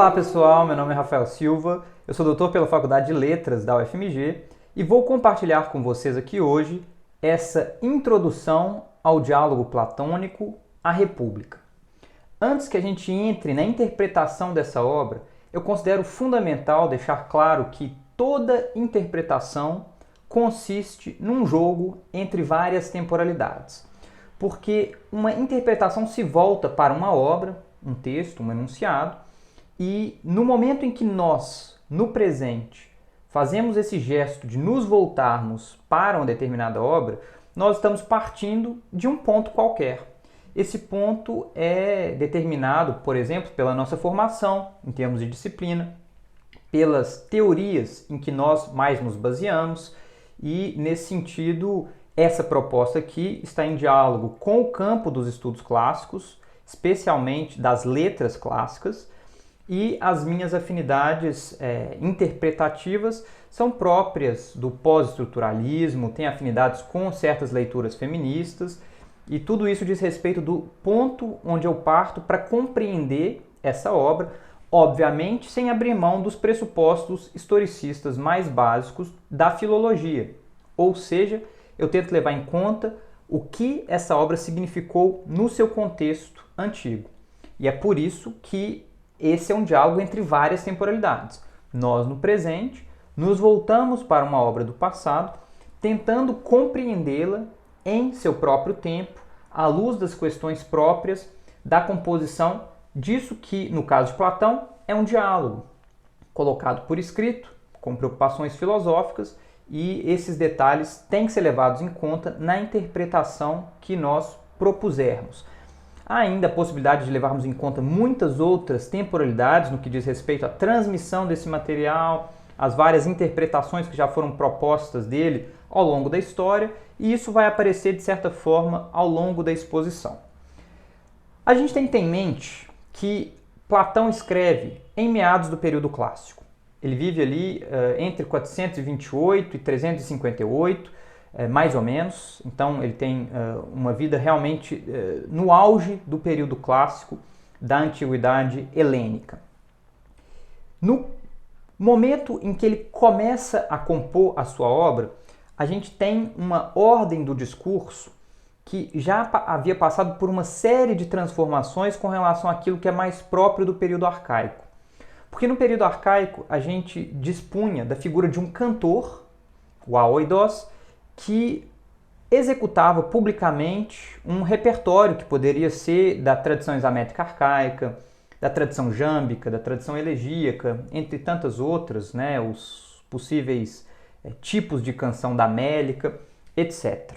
Olá pessoal, meu nome é Rafael Silva, eu sou doutor pela Faculdade de Letras da UFMG e vou compartilhar com vocês aqui hoje essa introdução ao diálogo platônico, A República. Antes que a gente entre na interpretação dessa obra, eu considero fundamental deixar claro que toda interpretação consiste num jogo entre várias temporalidades, porque uma interpretação se volta para uma obra, um texto, um enunciado, e no momento em que nós, no presente, fazemos esse gesto de nos voltarmos para uma determinada obra, nós estamos partindo de um ponto qualquer. Esse ponto é determinado, por exemplo, pela nossa formação em termos de disciplina, pelas teorias em que nós mais nos baseamos, e nesse sentido, essa proposta aqui está em diálogo com o campo dos estudos clássicos, especialmente das letras clássicas, e as minhas afinidades interpretativas são próprias do pós-estruturalismo, têm afinidades com certas leituras feministas, e tudo isso diz respeito do ponto onde eu parto para compreender essa obra, obviamente sem abrir mão dos pressupostos historicistas mais básicos da filologia, ou seja, eu tento levar em conta o que essa obra significou no seu contexto antigo. E é por isso que esse é um diálogo entre várias temporalidades. Nós, no presente, nos voltamos para uma obra do passado, tentando compreendê-la em seu próprio tempo, à luz das questões próprias da composição disso que, no caso de Platão, é um diálogo, colocado por escrito, com preocupações filosóficas, e esses detalhes têm que ser levados em conta na interpretação que nós propusermos. Há ainda a possibilidade de levarmos em conta muitas outras temporalidades no que diz respeito à transmissão desse material, as várias interpretações que já foram propostas dele ao longo da história, e isso vai aparecer de certa forma ao longo da exposição. A gente tem que ter em mente que Platão escreve em meados do período clássico. Ele vive ali entre 428 e 358, mais ou menos, então ele tem uma vida realmente no auge do período clássico da antiguidade helênica. No momento em que ele começa a compor a sua obra, a gente tem uma ordem do discurso que já havia passado por uma série de transformações com relação àquilo que é mais próprio do período arcaico. Porque no período arcaico a gente dispunha da figura de um cantor, o aoidos, que executava publicamente um repertório que poderia ser da tradição examétrica arcaica, da tradição jâmbica, da tradição elegíaca, entre tantas outras, né, os possíveis tipos de canção da mélica, etc.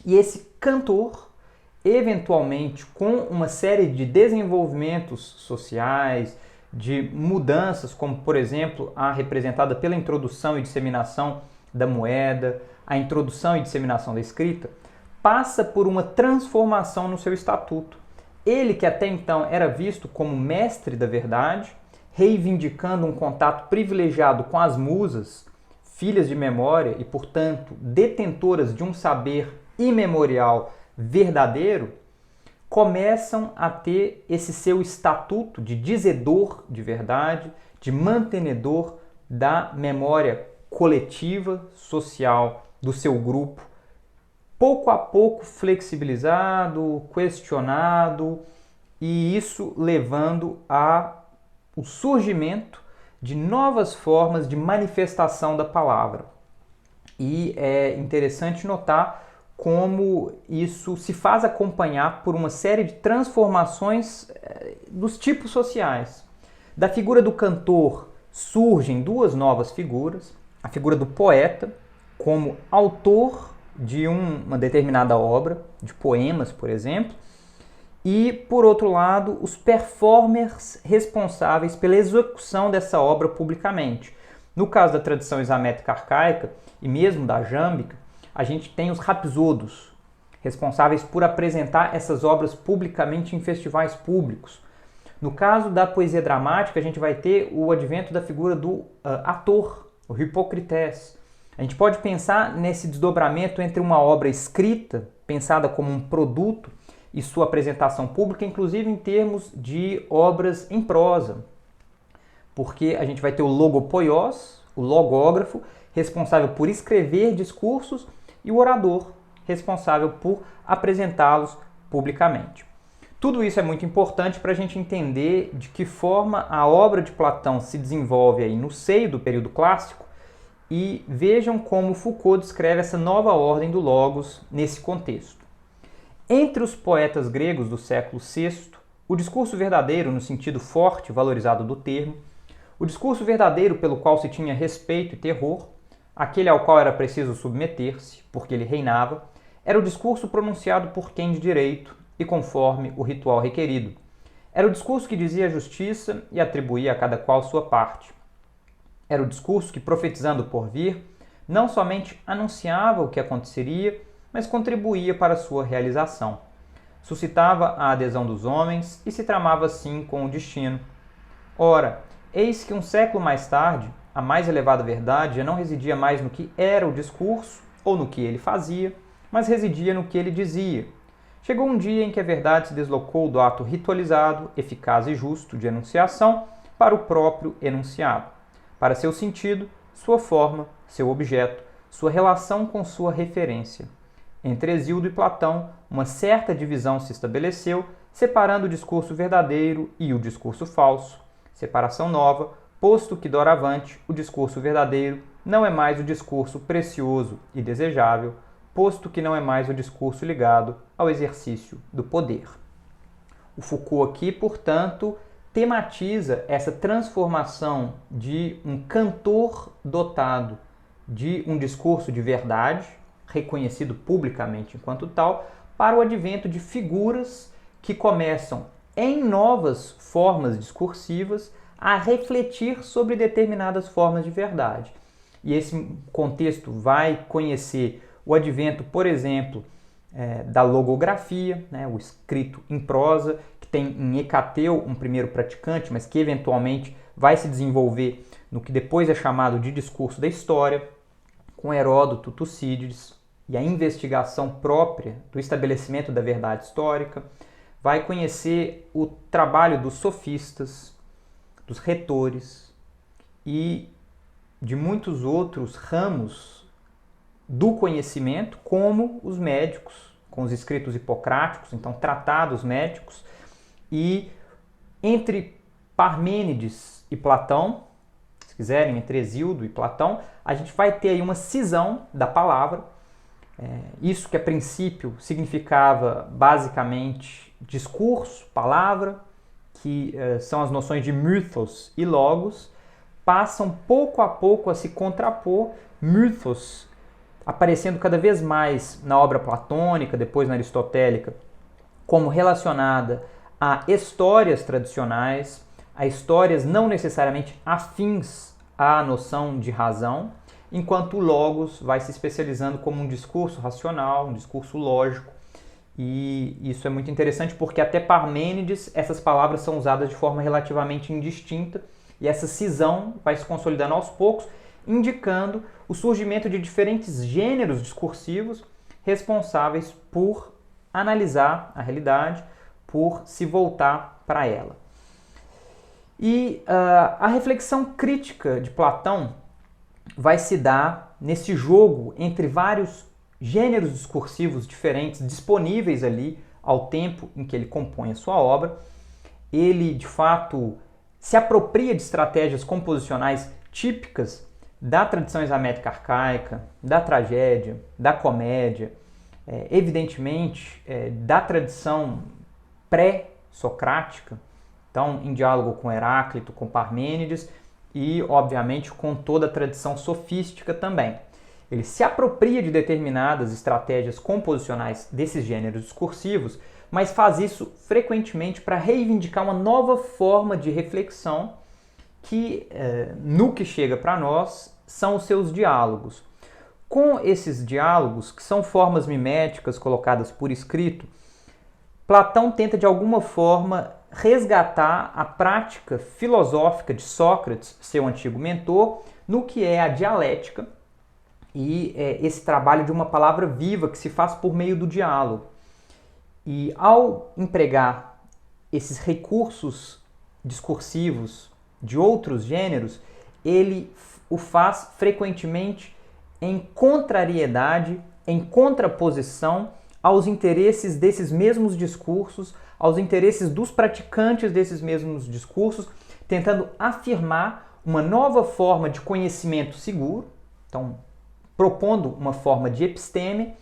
E esse cantor, eventualmente, com uma série de desenvolvimentos sociais, de mudanças, como, por exemplo, a representada pela introdução e disseminação da moeda, a introdução e disseminação da escrita, passa por uma transformação no seu estatuto. Ele, que até então era visto como mestre da verdade, reivindicando um contato privilegiado com as musas, filhas de memória e, portanto, detentoras de um saber imemorial verdadeiro, começam a ter esse seu estatuto de dizedor de verdade, de mantenedor da memória coletiva, social do seu grupo, pouco a pouco flexibilizado, questionado, e isso levando ao surgimento de novas formas de manifestação da palavra. E é interessante notar como isso se faz acompanhar por uma série de transformações dos tipos sociais. Da figura do cantor surgem duas novas figuras, a figura do poeta como autor de uma determinada obra, de poemas, por exemplo, e, por outro lado, os performers responsáveis pela execução dessa obra publicamente. No caso da tradição examétrica arcaica e mesmo da jâmbica, a gente tem os rapsodos, responsáveis por apresentar essas obras publicamente em festivais públicos. No caso da poesia dramática, a gente vai ter o advento da figura do ator, o Hipócrites. A gente pode pensar nesse desdobramento entre uma obra escrita, pensada como um produto, e sua apresentação pública, inclusive em termos de obras em prosa. porque a gente vai ter o logopoios, o logógrafo, responsável por escrever discursos, e o orador, responsável por apresentá-los publicamente. Tudo isso é muito importante para a gente entender de que forma a obra de Platão se desenvolve aí no seio do período clássico, e vejam como Foucault descreve essa nova ordem do logos nesse contexto. Entre os poetas gregos do século VI, o discurso verdadeiro, no sentido forte e valorizado do termo, o discurso verdadeiro pelo qual se tinha respeito e terror, aquele ao qual era preciso submeter-se, porque ele reinava, era o discurso pronunciado por quem de direito e conforme o ritual requerido. Era o discurso que dizia a justiça e atribuía a cada qual sua parte. Era o discurso que, profetizando o porvir, não somente anunciava o que aconteceria, mas contribuía para a sua realização. Suscitava a adesão dos homens e se tramava assim com o destino. Ora, eis que um século mais tarde, a mais elevada verdade já não residia mais no que era o discurso ou no que ele fazia, mas residia no que ele dizia. Chegou um dia em que a verdade se deslocou do ato ritualizado, eficaz e justo de enunciação para o próprio enunciado, para seu sentido, sua forma, seu objeto, sua relação com sua referência. Entre Hesíodo e Platão, uma certa divisão se estabeleceu, separando o discurso verdadeiro e o discurso falso. Separação nova, posto que doravante o discurso verdadeiro não é mais o discurso precioso e desejável, posto que não é mais o discurso ligado ao exercício do poder. O Foucault aqui, portanto, tematiza essa transformação de um cantor dotado de um discurso de verdade, reconhecido publicamente enquanto tal, para o advento de figuras que começam, em novas formas discursivas, a refletir sobre determinadas formas de verdade. E esse contexto vai conhecer o advento, por exemplo, da logografia, né, o escrito em prosa, que tem em Hecateu um primeiro praticante, mas que eventualmente vai se desenvolver no que depois é chamado de discurso da história, com Heródoto, Tucídides, e a investigação própria do estabelecimento da verdade histórica. Vai conhecer o trabalho dos sofistas, dos retores e de muitos outros ramos do conhecimento, como os médicos, com os escritos hipocráticos, então tratados médicos, e entre Parmênides e Platão, se quiserem, entre Hesíodo e Platão, a gente vai ter aí uma cisão da palavra. Isso que a princípio significava basicamente discurso, palavra, que são as noções de mythos e logos, passam pouco a pouco a se contrapor. Mythos aparecendo cada vez mais na obra platônica, depois na aristotélica, como relacionada a histórias tradicionais, a histórias não necessariamente afins à noção de razão, enquanto o logos vai se especializando como um discurso racional, um discurso lógico. E isso é muito interessante porque até Parmênides essas palavras são usadas de forma relativamente indistinta, e essa cisão vai se consolidando aos poucos, indicando o surgimento de diferentes gêneros discursivos responsáveis por analisar a realidade, por se voltar para ela. E a reflexão crítica de Platão vai se dar nesse jogo entre vários gêneros discursivos diferentes disponíveis ali ao tempo em que ele compõe a sua obra. Ele, de fato, se apropria de estratégias composicionais típicas da tradição islamética arcaica, da tragédia, da comédia, evidentemente da tradição pré-socrática, então em diálogo com Heráclito, com Parmênides e, obviamente, com toda a tradição sofística também. Ele se apropria de determinadas estratégias composicionais desses gêneros discursivos, mas faz isso frequentemente para reivindicar uma nova forma de reflexão que, no que chega para nós, são os seus diálogos. Com esses diálogos, que são formas miméticas colocadas por escrito, Platão tenta de alguma forma resgatar a prática filosófica de Sócrates, seu antigo mentor, no que é a dialética e esse trabalho de uma palavra viva que se faz por meio do diálogo. E ao empregar esses recursos discursivos de outros gêneros, ele o faz frequentemente em contrariedade, em contraposição aos interesses desses mesmos discursos, aos interesses dos praticantes desses mesmos discursos, tentando afirmar uma nova forma de conhecimento seguro, então propondo uma forma de episteme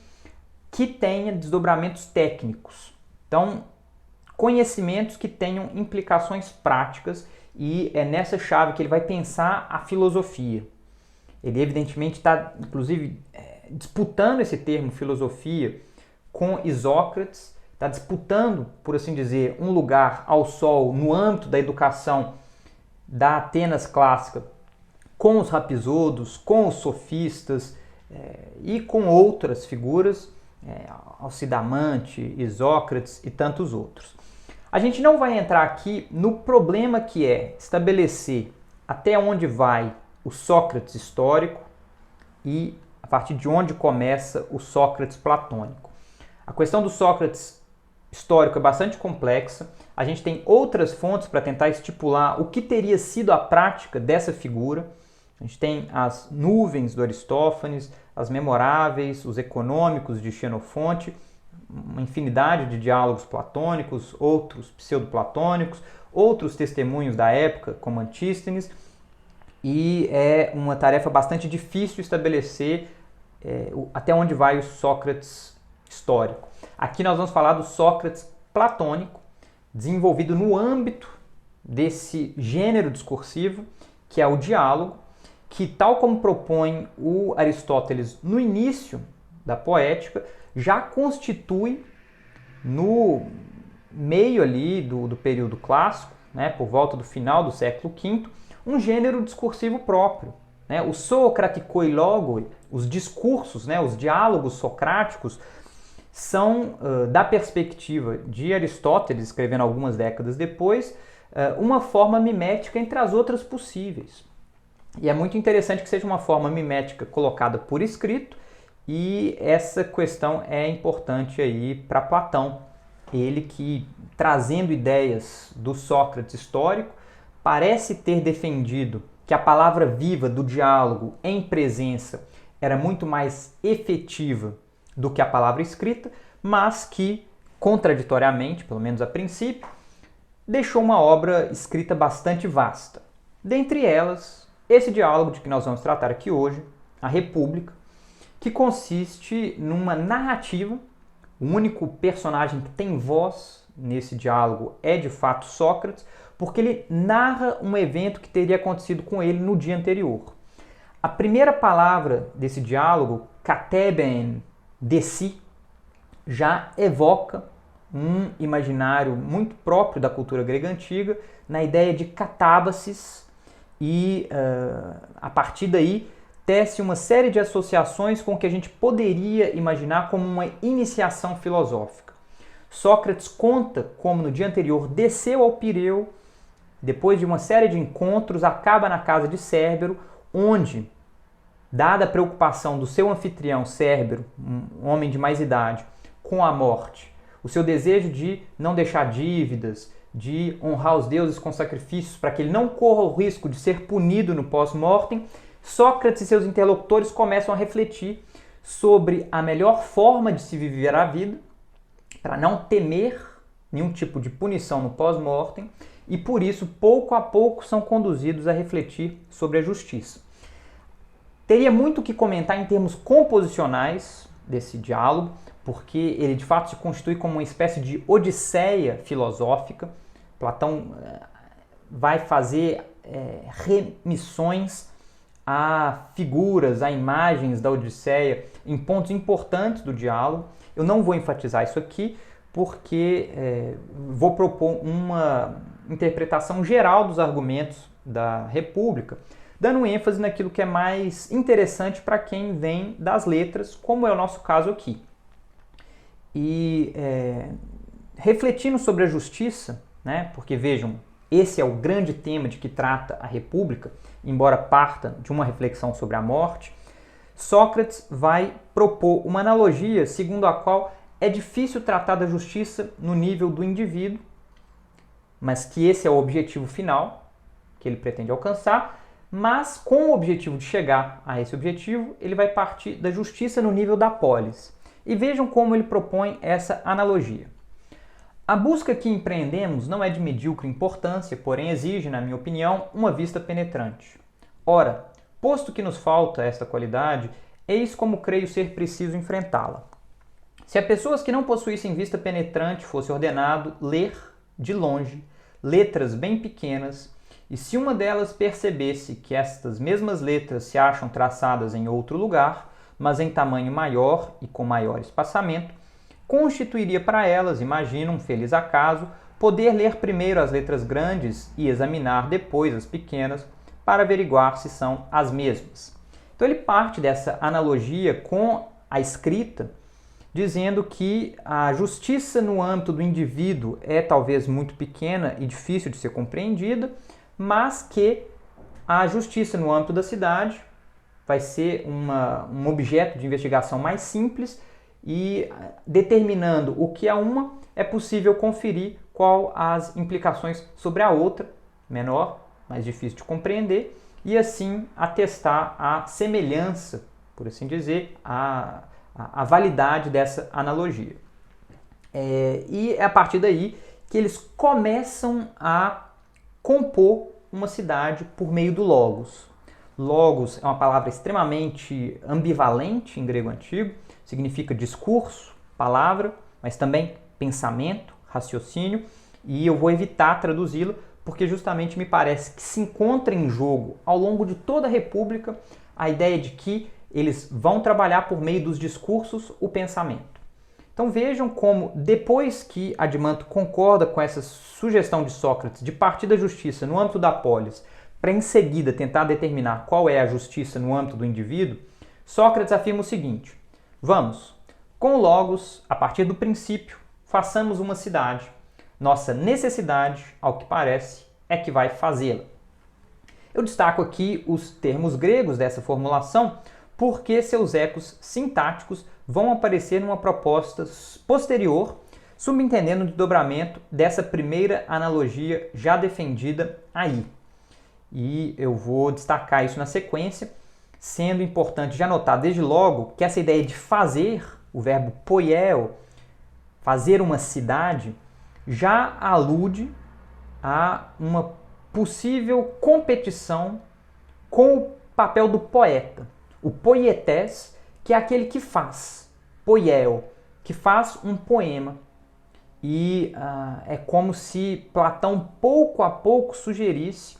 que tenha desdobramentos técnicos. Então, conhecimentos que tenham implicações práticas, e é nessa chave que ele vai pensar a filosofia. Ele evidentemente está, inclusive, disputando esse termo filosofia com Isócrates, está disputando, por assim dizer, um lugar ao sol no âmbito da educação da Atenas clássica com os rapisodos, com os sofistas e com outras figuras, Alcidamante, Isócrates e tantos outros. A gente não vai entrar aqui no problema que é estabelecer até onde vai o Sócrates histórico e a partir de onde começa o Sócrates platônico. A questão do Sócrates histórico é bastante complexa. A gente tem outras fontes para tentar estipular o que teria sido a prática dessa figura. A gente tem as nuvens do Aristófanes, as memoráveis, os econômicos de Xenofonte, uma infinidade de diálogos platônicos, outros pseudoplatônicos, outros testemunhos da época, como Antístenes, e é uma tarefa bastante difícil estabelecer até onde vai o Sócrates histórico. Aqui nós vamos falar do Sócrates platônico, desenvolvido no âmbito desse gênero discursivo, que é o diálogo, que, tal como propõe o Aristóteles no início da poética, já constitui no meio ali do período clássico, por volta do final do século V, um gênero discursivo próprio. O socraticoi logoi, os discursos, os diálogos socráticos, são, da perspectiva de Aristóteles, escrevendo algumas décadas depois, uma forma mimética entre as outras possíveis. E é muito interessante que seja uma forma mimética colocada por escrito, e essa questão é importante aí para Platão. Ele que, trazendo ideias do Sócrates histórico, parece ter defendido que a palavra viva do diálogo em presença era muito mais efetiva do que a palavra escrita, mas que, contraditoriamente, pelo menos a princípio, deixou uma obra escrita bastante vasta. Dentre elas, esse diálogo de que nós vamos tratar aqui hoje, a República, que consiste numa narrativa. O único personagem que tem voz nesse diálogo é, de fato, Sócrates, porque ele narra um evento que teria acontecido com ele no dia anterior. A primeira palavra desse diálogo, kateben, de si, já evoca um imaginário muito próprio da cultura grega antiga, na ideia de catábasis, e a partir daí tece uma série de associações com o que a gente poderia imaginar como uma iniciação filosófica. Sócrates conta como no dia anterior desceu ao Pireu, depois de uma série de encontros, acaba na casa de Cérbero, onde, dada a preocupação do seu anfitrião Cérbero, um homem de mais idade, com a morte, o seu desejo de não deixar dívidas, de honrar os deuses com sacrifícios para que ele não corra o risco de ser punido no pós-mortem, Sócrates e seus interlocutores começam a refletir sobre a melhor forma de se viver a vida, para não temer nenhum tipo de punição no pós-mortem, e por isso, pouco a pouco, são conduzidos a refletir sobre a justiça. Teria muito o que comentar em termos composicionais desse diálogo, porque ele de fato se constitui como uma espécie de odisseia filosófica. Platão vai fazer remissões a figuras, a imagens da Odisseia em pontos importantes do diálogo. Eu não vou enfatizar isso aqui, porque vou propor uma interpretação geral dos argumentos da República, dando ênfase naquilo que é mais interessante para quem vem das letras, como é o nosso caso aqui. E refletindo sobre a justiça, porque vejam, esse é o grande tema de que trata a República, embora parta de uma reflexão sobre a morte, Sócrates vai propor uma analogia segundo a qual é difícil tratar da justiça no nível do indivíduo, mas que esse é o objetivo final, que ele pretende alcançar, mas com o objetivo de chegar a esse objetivo, ele vai partir da justiça no nível da polis. E vejam como ele propõe essa analogia. A busca que empreendemos não é de medíocre importância, porém exige, na minha opinião, uma vista penetrante. Ora, posto que nos falta esta qualidade, eis como creio ser preciso enfrentá-la. Se a pessoas que não possuíssem vista penetrante fosse ordenado ler, de longe, letras bem pequenas, e se uma delas percebesse que estas mesmas letras se acham traçadas em outro lugar, mas em tamanho maior e com maior espaçamento, constituiria para elas, imagino, um feliz acaso, poder ler primeiro as letras grandes e examinar depois as pequenas para averiguar se são as mesmas. Então ele parte dessa analogia com a escrita, dizendo que a justiça no âmbito do indivíduo é talvez muito pequena e difícil de ser compreendida, mas que a justiça no âmbito da cidade vai ser um objeto de investigação mais simples e determinando o que é uma, é possível conferir qual as implicações sobre a outra, menor, mais difícil de compreender, e assim atestar a semelhança, por assim dizer, a validade dessa analogia. E é a partir daí que eles começam a compor uma cidade por meio do logos. Logos é uma palavra extremamente ambivalente em grego antigo, significa discurso, palavra, mas também pensamento, raciocínio, e eu vou evitar traduzi-lo porque justamente me parece que se encontra em jogo ao longo de toda a República a ideia de que eles vão trabalhar por meio dos discursos o pensamento. Então vejam como, depois que Adimanto concorda com essa sugestão de Sócrates de partir da justiça no âmbito da polis, para em seguida tentar determinar qual é a justiça no âmbito do indivíduo, Sócrates afirma o seguinte: vamos, com o logos, a partir do princípio, façamos uma cidade. Nossa necessidade, ao que parece, é que vai fazê-la. Eu destaco aqui os termos gregos dessa formulação, porque seus ecos sintáticos vão aparecer numa proposta posterior, subentendendo o desdobramento dessa primeira analogia já defendida aí. E eu vou destacar isso na sequência, sendo importante já notar desde logo que essa ideia de fazer, o verbo poieo, fazer uma cidade, já alude a uma possível competição com o papel do poeta. O poietes, que é aquele que faz, poieo, que faz um poema. E é como se Platão pouco a pouco sugerisse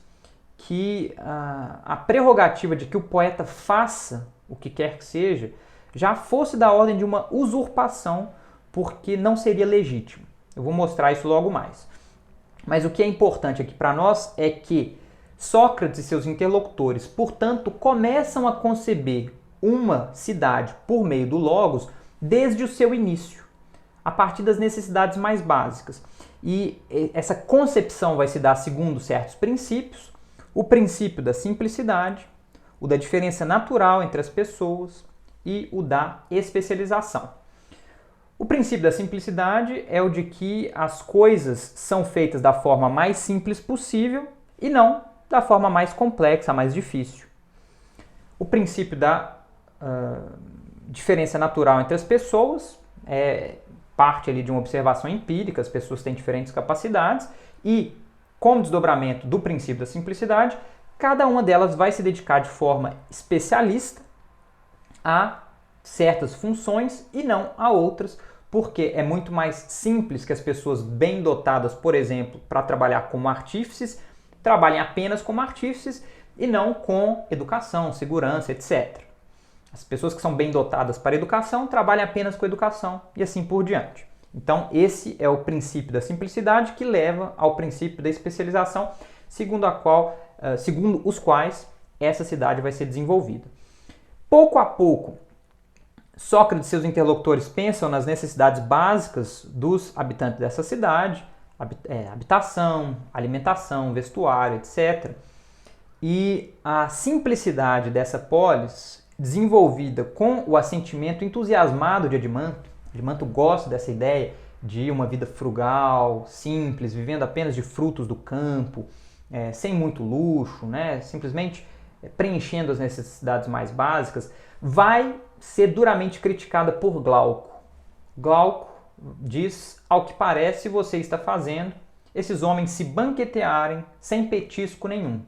que a prerrogativa de que o poeta faça o que quer que seja já fosse da ordem de uma usurpação, porque não seria legítimo. Eu vou mostrar isso logo mais. Mas o que é importante aqui para nós é que Sócrates e seus interlocutores, portanto, começam a conceber uma cidade por meio do logos desde o seu início, a partir das necessidades mais básicas. E essa concepção vai se dar segundo certos princípios: o princípio da simplicidade, o da diferença natural entre as pessoas e o da especialização. O princípio da simplicidade é o de que as coisas são feitas da forma mais simples possível e não da forma mais complexa, mais difícil. O princípio da diferença natural entre as pessoas é parte ali de uma observação empírica, as pessoas têm diferentes capacidades e, como desdobramento do princípio da simplicidade, cada uma delas vai se dedicar de forma especialista a certas funções e não a outras, porque é muito mais simples que as pessoas bem dotadas, por exemplo, para trabalhar como artífices, trabalhem apenas como artífices e não com educação, segurança, etc. As pessoas que são bem dotadas para educação trabalham apenas com educação e assim por diante. Então esse é o princípio da simplicidade que leva ao princípio da especialização, segundo os quais essa cidade vai ser desenvolvida. Pouco a pouco, Sócrates e seus interlocutores pensam nas necessidades básicas dos habitantes dessa cidade, habitação, alimentação, vestuário, etc. E a simplicidade dessa polis, desenvolvida com o assentimento entusiasmado de Adimanto gosta dessa ideia de uma vida frugal, simples, vivendo apenas de frutos do campo, sem muito luxo, né, simplesmente preenchendo as necessidades mais básicas, vai ser duramente criticada por Glauco. Glauco diz: ao que parece, você está fazendo esses homens se banquetearem sem petisco nenhum.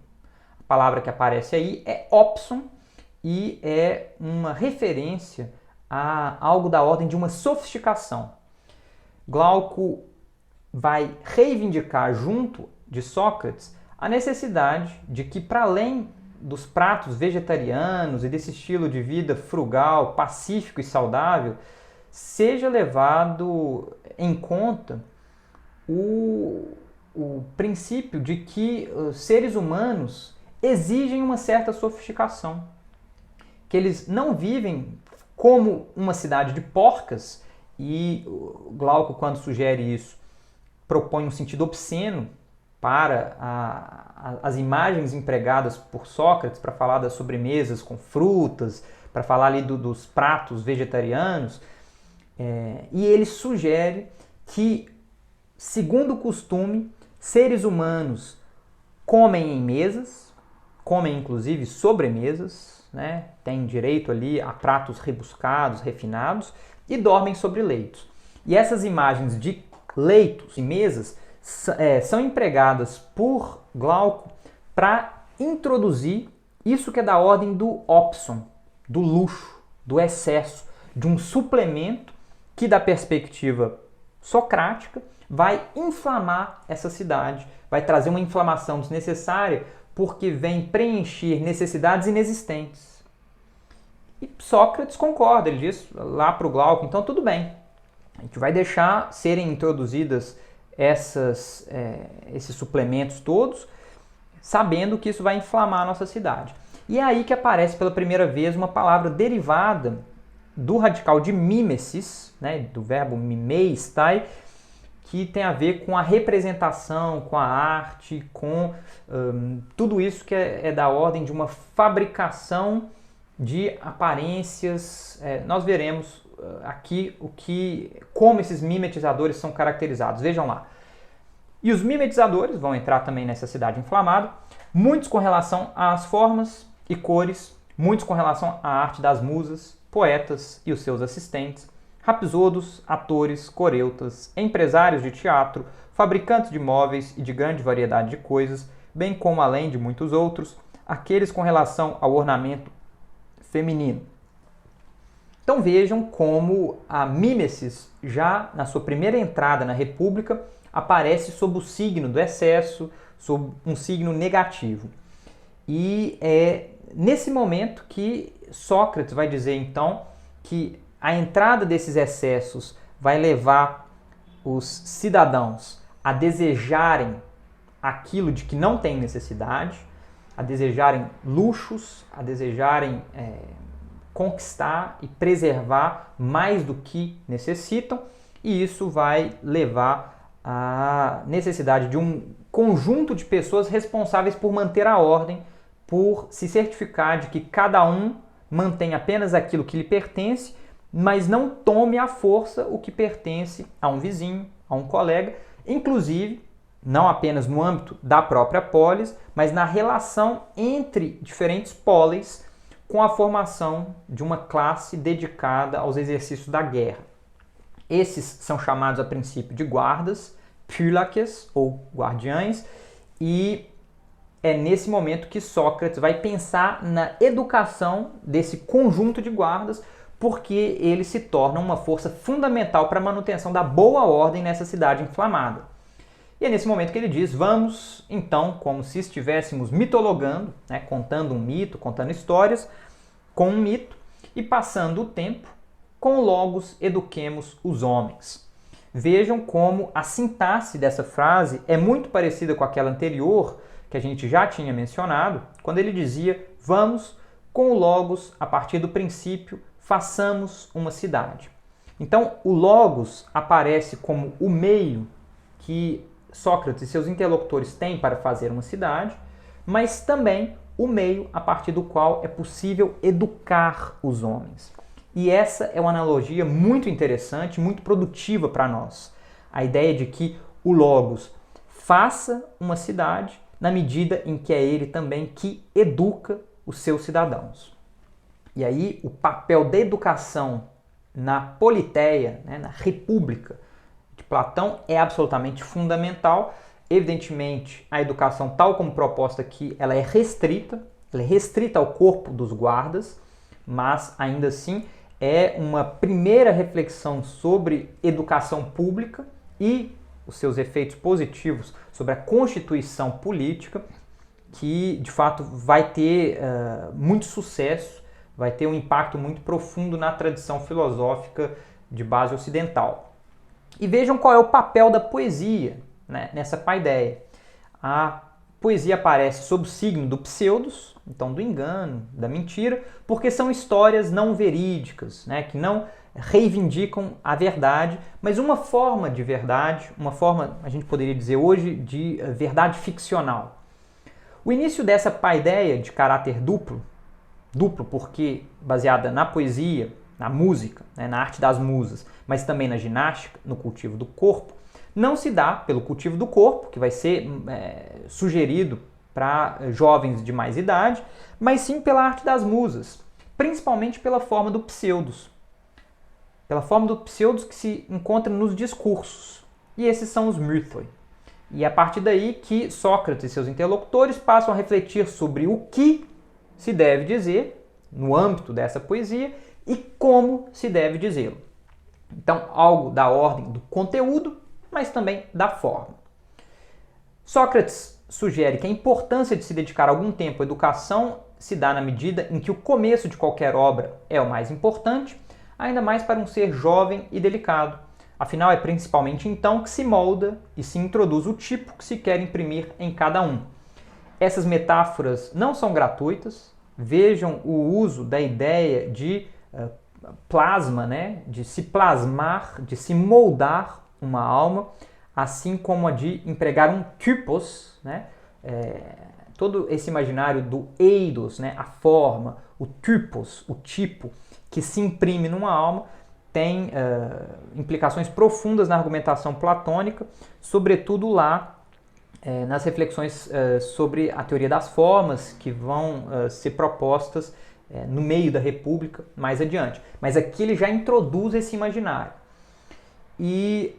A palavra que aparece aí é opson e é uma referência a algo da ordem de uma sofisticação. Glauco vai reivindicar junto de Sócrates a necessidade de que, para além dos pratos vegetarianos e desse estilo de vida frugal, pacífico e saudável, seja levado em conta o princípio de que os seres humanos exigem uma certa sofisticação, que eles não vivem como uma cidade de porcas, e Glauco, quando sugere isso, propõe um sentido obsceno para as imagens empregadas por Sócrates para falar das sobremesas com frutas, para falar ali dos pratos vegetarianos, e ele sugere que, segundo o costume, seres humanos comem em mesas, comem inclusive sobremesas, né? Têm direito ali a pratos rebuscados, refinados, e dormem sobre leitos. E essas imagens de leitos e mesas são empregadas por Glauco para introduzir isso que é da ordem do opson, do luxo, do excesso, de um suplemento que, da perspectiva socrática, vai inflamar essa cidade, vai trazer uma inflamação desnecessária porque vem preencher necessidades inexistentes. E Sócrates concorda, ele diz lá para o Glauco: então tudo bem, a gente vai deixar serem introduzidas esses suplementos todos, sabendo que isso vai inflamar a nossa cidade. E é aí que aparece pela primeira vez uma palavra derivada do radical de mimesis, né, do verbo mimeistai, que tem a ver com a representação, com a arte, com tudo isso que é da ordem de uma fabricação de aparências. Nós veremos aqui como esses mimetizadores são caracterizados. Vejam lá. E os mimetizadores vão entrar também nessa cidade inflamada, muitos com relação às formas e cores, muitos com relação à arte das musas, poetas e os seus assistentes, rapsodos, atores, coreutas, empresários de teatro, fabricantes de móveis e de grande variedade de coisas, bem como, além de muitos outros, aqueles com relação ao ornamento feminino. Então vejam como a mimesis, já na sua primeira entrada na República, aparece sob o signo do excesso, sob um signo negativo. E é nesse momento que Sócrates vai dizer, então, que a entrada desses excessos vai levar os cidadãos a desejarem aquilo de que não tem necessidade, a desejarem luxos, a desejarem conquistar e preservar mais do que necessitam, e isso vai levar à necessidade de um conjunto de pessoas responsáveis por manter a ordem, por se certificar de que cada um mantém apenas aquilo que lhe pertence, mas não tome à força o que pertence a um vizinho, a um colega, inclusive não apenas no âmbito da própria polis, mas na relação entre diferentes polis, com a formação de uma classe dedicada aos exercícios da guerra. Esses são chamados a princípio de guardas, phylaces ou guardiães, e é nesse momento que Sócrates vai pensar na educação desse conjunto de guardas, porque eles se tornam uma força fundamental para a manutenção da boa ordem nessa cidade inflamada. E é nesse momento que ele diz: vamos, então, como se estivéssemos mitologando, né, contando um mito, contando histórias, com um mito, e passando o tempo, com o logos eduquemos os homens. Vejam como a sintaxe dessa frase é muito parecida com aquela anterior, que a gente já tinha mencionado, quando ele dizia: vamos, com o logos, a partir do princípio, façamos uma cidade. Então, o logos aparece como o meio que Sócrates e seus interlocutores têm para fazer uma cidade, mas também o meio a partir do qual é possível educar os homens. E essa é uma analogia muito interessante, muito produtiva para nós. A ideia de que o logos faça uma cidade na medida em que é ele também que educa os seus cidadãos. E aí o papel da educação na politeia, né, na república de Platão é absolutamente fundamental. Evidentemente, a educação tal como proposta aqui, ela é restrita ao corpo dos guardas, mas ainda assim é uma primeira reflexão sobre educação pública e os seus efeitos positivos sobre a constituição política, que de fato vai ter muito sucesso, vai ter um impacto muito profundo na tradição filosófica de base ocidental. E vejam qual é o papel da poesia, né, nessa paideia. A poesia aparece sob o signo do pseudos, então do engano, da mentira, porque são histórias não verídicas, né, que não reivindicam a verdade, mas uma forma de verdade, uma forma, a gente poderia dizer hoje, de verdade ficcional. O início dessa paideia de caráter duplo porque baseada na poesia, na música, né, na arte das musas, mas também na ginástica, no cultivo do corpo, não se dá pelo cultivo do corpo, que vai ser sugerido para jovens de mais idade, mas sim pela arte das musas, principalmente pela forma do pseudos. Pela forma do pseudos que se encontra nos discursos. E esses são os mythoi. E é a partir daí que Sócrates e seus interlocutores passam a refletir sobre o que se deve dizer no âmbito dessa poesia e como se deve dizê-lo. Então, algo da ordem do conteúdo, mas também da forma. Sócrates sugere que a importância de se dedicar algum tempo à educação se dá na medida em que o começo de qualquer obra é o mais importante, ainda mais para um ser jovem e delicado. Afinal, é principalmente então que se molda e se introduz o tipo que se quer imprimir em cada um. Essas metáforas não são gratuitas. Vejam o uso da ideia de plasma, né? De se plasmar, de se moldar uma alma, assim como a de empregar um typos, né? Todo esse imaginário do eidos, né? A forma, o typos, o tipo, que se imprime numa alma, tem implicações profundas na argumentação platônica, sobretudo lá nas reflexões sobre a teoria das formas que vão ser propostas no meio da República mais adiante. Mas aqui ele já introduz esse imaginário. E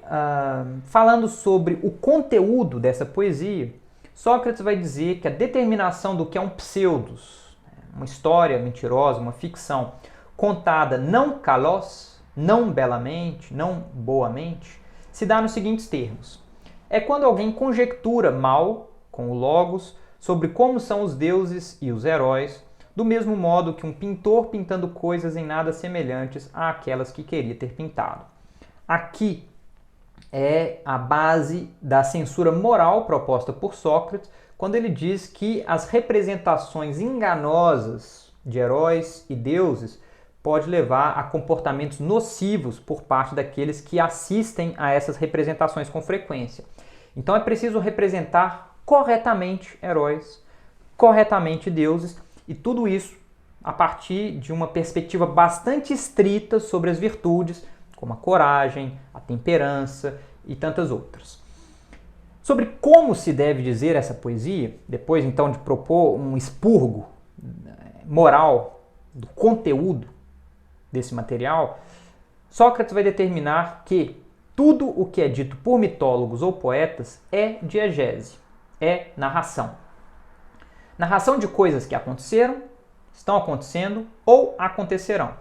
falando sobre o conteúdo dessa poesia, Sócrates vai dizer que a determinação do que é um pseudos, uma história mentirosa, uma ficção, contada não kalos, não belamente, não boamente, se dá nos seguintes termos. É quando alguém conjectura mal, com o logos, sobre como são os deuses e os heróis, do mesmo modo que um pintor pintando coisas em nada semelhantes àquelas que queria ter pintado. Aqui é a base da censura moral proposta por Sócrates, quando ele diz que as representações enganosas de heróis e deuses pode levar a comportamentos nocivos por parte daqueles que assistem a essas representações com frequência. Então é preciso representar corretamente heróis, corretamente deuses, e tudo isso a partir de uma perspectiva bastante estrita sobre as virtudes, como a coragem, a temperança e tantas outras. Sobre como se deve dizer essa poesia, depois então de propor um expurgo moral do conteúdo desse material, Sócrates vai determinar que tudo o que é dito por mitólogos ou poetas é diegese, é narração. Narração de coisas que aconteceram, estão acontecendo ou acontecerão.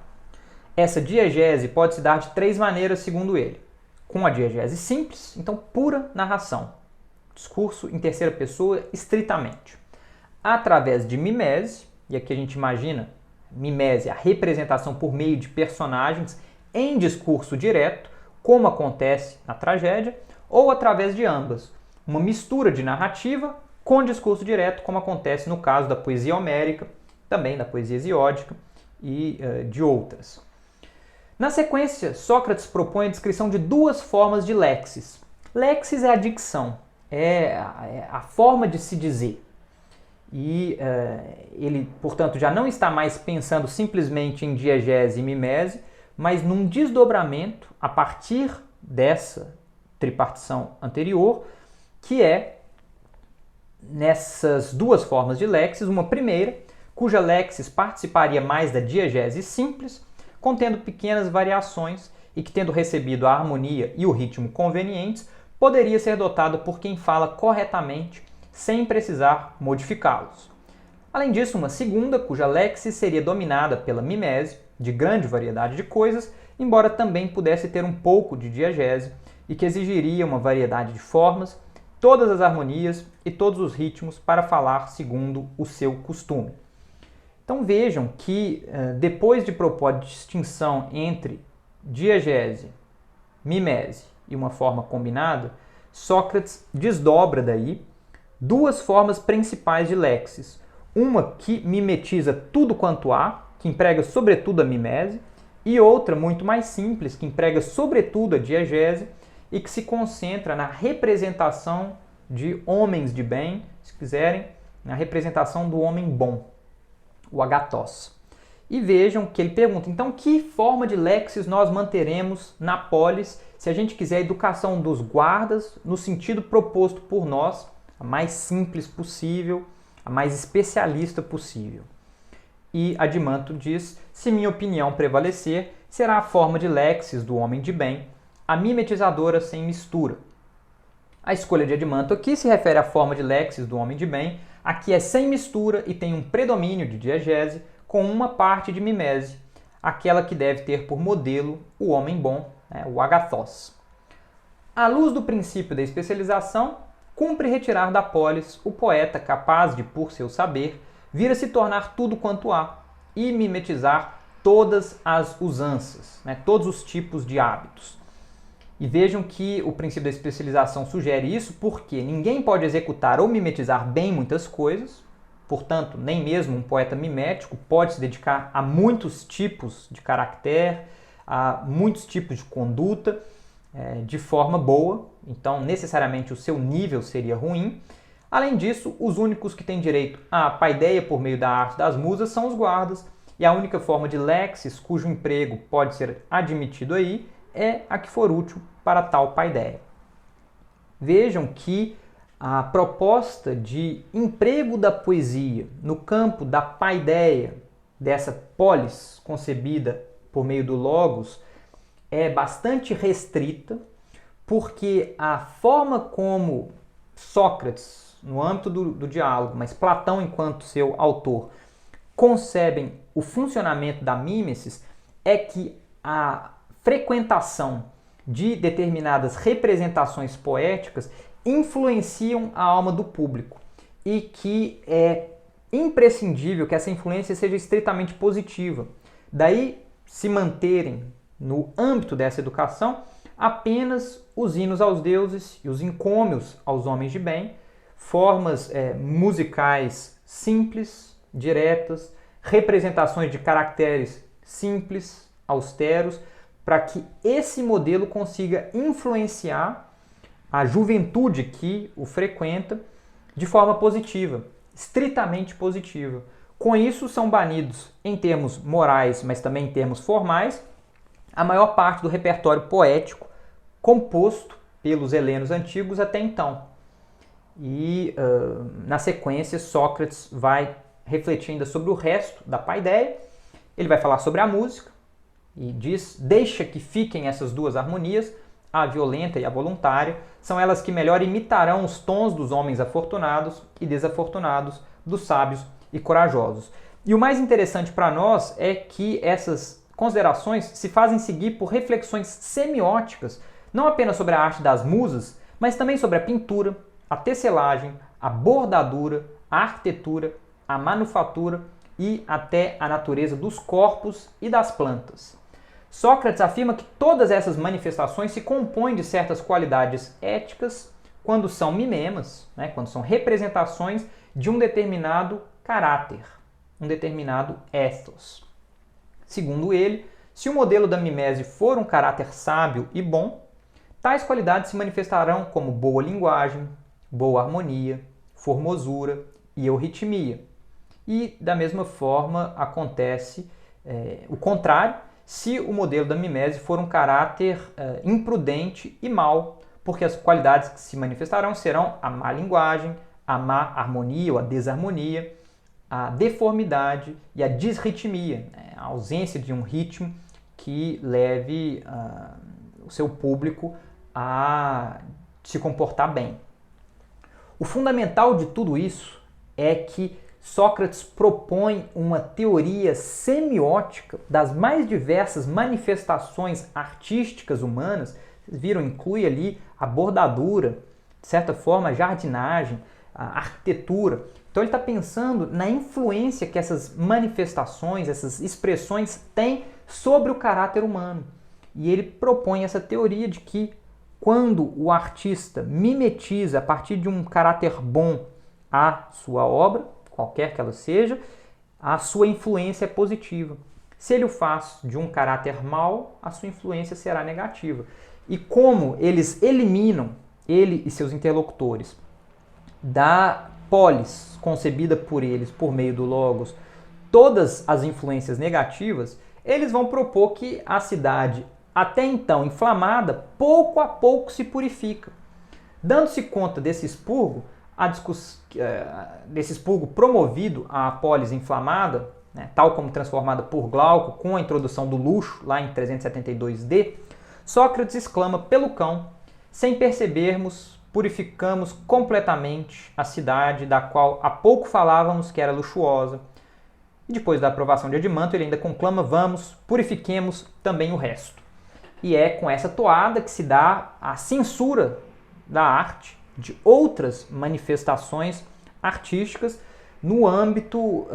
Essa diegese pode se dar de três maneiras, segundo ele. Com a diegese simples, então pura narração, discurso em terceira pessoa estritamente. Através de mimese, e aqui a gente imagina mimese, a representação por meio de personagens em discurso direto, como acontece na tragédia, ou através de ambas, uma mistura de narrativa com discurso direto, como acontece no caso da poesia homérica, também da poesia hesiódica e de outras. Na sequência, Sócrates propõe a descrição de duas formas de lexis. Lexis é a dicção, é a forma de se dizer. E ele, portanto, já não está mais pensando simplesmente em diegese e mimese, mas num desdobramento a partir dessa tripartição anterior, que é nessas duas formas de lexis, uma primeira, cuja lexis participaria mais da diegese simples, contendo pequenas variações e que, tendo recebido a harmonia e o ritmo convenientes, poderia ser dotada por quem fala corretamente, sem precisar modificá-los. Além disso, uma segunda, cuja lexis seria dominada pela mimese, de grande variedade de coisas, embora também pudesse ter um pouco de diegese, e que exigiria uma variedade de formas, todas as harmonias e todos os ritmos para falar segundo o seu costume. Então vejam que, depois de propor a distinção entre diegese, mimese e uma forma combinada, Sócrates desdobra daí duas formas principais de lexis. Uma que mimetiza tudo quanto há, que emprega sobretudo a mimese, e outra muito mais simples, que emprega sobretudo a diegese e que se concentra na representação de homens de bem, se quiserem, na representação do homem bom, o agathos. E vejam que ele pergunta, então, que forma de lexis nós manteremos na polis se a gente quiser a educação dos guardas no sentido proposto por nós, a mais simples possível, a mais especialista possível. E Adimanto diz, se minha opinião prevalecer, será a forma de lexis do homem de bem, a mimetizadora sem mistura. A escolha de Adimanto aqui se refere à forma de lexis do homem de bem, a que é sem mistura e tem um predomínio de diegese, com uma parte de mimese, aquela que deve ter por modelo o homem bom, o agathos. À luz do princípio da especialização, cumpre retirar da polis o poeta capaz de, por seu saber, vir a se tornar tudo quanto há e mimetizar todas as usanças, todos os tipos de hábitos. E vejam que o princípio da especialização sugere isso porque ninguém pode executar ou mimetizar bem muitas coisas, portanto, nem mesmo um poeta mimético pode se dedicar a muitos tipos de caractere, a muitos tipos de conduta, de forma boa, então necessariamente o seu nível seria ruim. Além disso, os únicos que têm direito à paideia por meio da arte das musas são os guardas, e a única forma de lexis cujo emprego pode ser admitido aí é a que for útil para tal paideia. Vejam que a proposta de emprego da poesia no campo da paideia, dessa polis concebida por meio do logos, é bastante restrita, porque a forma como Sócrates, no âmbito do diálogo, mas Platão enquanto seu autor, concebem o funcionamento da mímesis é que a frequentação de determinadas representações poéticas influenciam a alma do público e que é imprescindível que essa influência seja estritamente positiva. Daí se manterem no âmbito dessa educação apenas os hinos aos deuses e os encômios aos homens de bem, formas musicais simples, diretas, representações de caracteres simples, austeros, para que esse modelo consiga influenciar a juventude que o frequenta de forma positiva, estritamente positiva. Com isso, são banidos em termos morais, mas também em termos formais, a maior parte do repertório poético composto pelos helenos antigos até então. E, na sequência, Sócrates vai refletir ainda sobre o resto da paideia. Ele vai falar sobre a música e diz, deixa que fiquem essas duas harmonias, a violenta e a voluntária, são elas que melhor imitarão os tons dos homens afortunados e desafortunados, dos sábios e corajosos. E o mais interessante para nós é que essas considerações se fazem seguir por reflexões semióticas, não apenas sobre a arte das musas, mas também sobre a pintura, a tecelagem, a bordadura, a arquitetura, a manufatura e até a natureza dos corpos e das plantas. Sócrates afirma que todas essas manifestações se compõem de certas qualidades éticas quando são mimemas, quando são representações de um determinado caráter, um determinado ethos. Segundo ele, se o modelo da mimese for um caráter sábio e bom, tais qualidades se manifestarão como boa linguagem, boa harmonia, formosura e euritmia. E, da mesma forma, acontece o contrário se o modelo da mimese for um caráter imprudente e mau, porque as qualidades que se manifestarão serão a má linguagem, a má harmonia ou a desarmonia, a deformidade e a disritmia, né? A ausência de um ritmo que leve o seu público a se comportar bem. O fundamental de tudo isso é que Sócrates propõe uma teoria semiótica das mais diversas manifestações artísticas humanas. Vocês viram, inclui ali a bordadura, de certa forma a jardinagem, a arquitetura. Então ele está pensando na influência que essas manifestações, essas expressões têm sobre o caráter humano. E ele propõe essa teoria de que quando o artista mimetiza a partir de um caráter bom a sua obra, qualquer que ela seja, a sua influência é positiva. Se ele o faz de um caráter mau, a sua influência será negativa. E como eles eliminam, ele e seus interlocutores, da polis concebida por eles por meio do logos, todas as influências negativas, eles vão propor que a cidade, até então inflamada, pouco a pouco se purifica. Dando-se conta desse expurgo, desse expurgo promovido à polis inflamada, né, tal como transformada por Glauco com a introdução do luxo, lá em 372d, Sócrates exclama pelo cão: sem percebermos, purificamos completamente a cidade da qual há pouco falávamos que era luxuosa. E depois da aprovação de Adimanto, ele ainda conclama: vamos, purifiquemos também o resto. E é com essa toada que se dá a censura da arte, de outras manifestações artísticas, no âmbito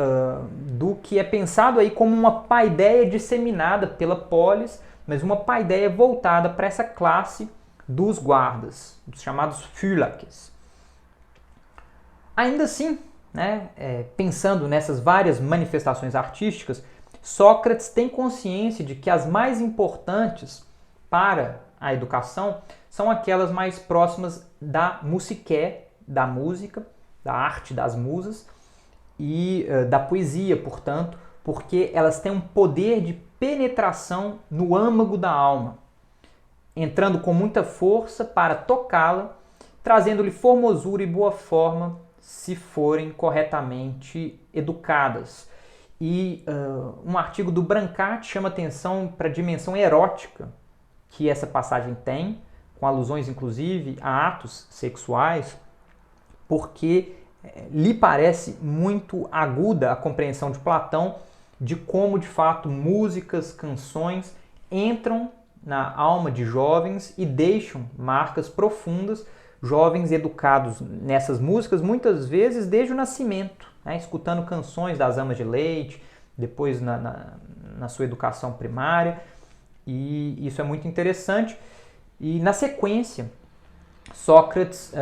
do que é pensado aí como uma paideia disseminada pela polis, mas uma paideia voltada para essa classe dos guardas, dos chamados fylakes. Ainda assim, né, pensando nessas várias manifestações artísticas, Sócrates tem consciência de que as mais importantes para a educação são aquelas mais próximas da musiké, da música, da arte das musas e da poesia, portanto, porque elas têm um poder de penetração no âmago da alma, entrando com muita força para tocá-la, trazendo-lhe formosura e boa forma se forem corretamente educadas. E um artigo do Brancati chama atenção para a dimensão erótica que essa passagem tem, com alusões inclusive a atos sexuais, porque lhe parece muito aguda a compreensão de Platão de como de fato músicas, canções entram na alma de jovens e deixam marcas profundas, jovens educados nessas músicas muitas vezes desde o nascimento, né, escutando canções das amas de leite, depois na sua educação primária, e isso é muito interessante. E na sequência, Sócrates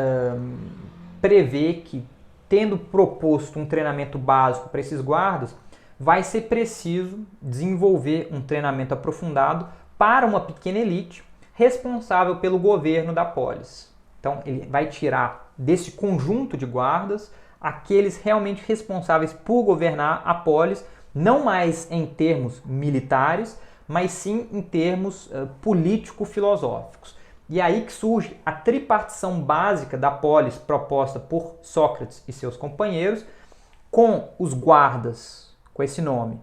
prevê que, tendo proposto um treinamento básico para esses guardas, vai ser preciso desenvolver um treinamento aprofundado para uma pequena elite responsável pelo governo da polis. Então ele vai tirar desse conjunto de guardas aqueles realmente responsáveis por governar a polis, não mais em termos militares, mas sim em termos político-filosóficos. E é aí que surge a tripartição básica da polis proposta por Sócrates e seus companheiros, com os guardas, com esse nome,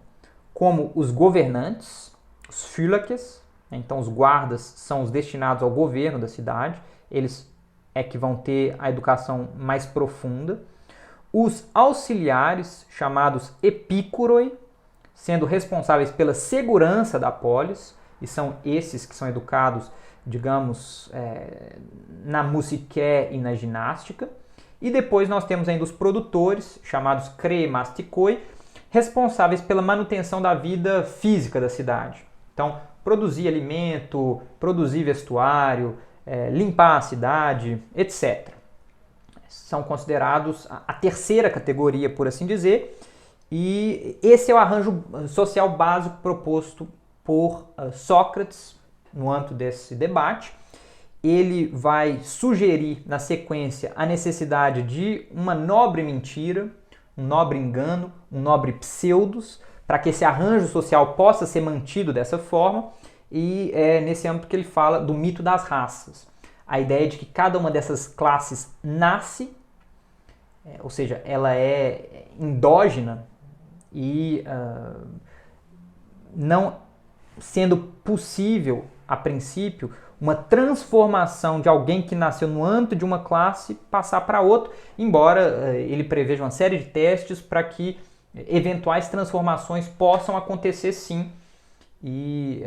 como os governantes, os fylakes. Então os guardas são os destinados ao governo da cidade, eles é que vão ter a educação mais profunda. Os auxiliares, chamados epícoroi, sendo responsáveis pela segurança da polis, e são esses que são educados, digamos, na musiké e na ginástica. E depois nós temos ainda os produtores, chamados kremastikoi, responsáveis pela manutenção da vida física da cidade. Então, produzir alimento, produzir vestuário, limpar a cidade, etc. São considerados a terceira categoria, por assim dizer, e esse é o arranjo social básico proposto por Sócrates no âmbito desse debate. Ele vai sugerir, na sequência, a necessidade de uma nobre mentira, um nobre engano, um nobre pseudos, para que esse arranjo social possa ser mantido dessa forma, e é nesse âmbito que ele fala do mito das raças. A ideia de que cada uma dessas classes nasce ou seja, ela é endógena e não sendo possível, a princípio, uma transformação de alguém que nasceu no âmbito de uma classe passar para outro, embora ele preveja uma série de testes para que eventuais transformações possam acontecer sim. E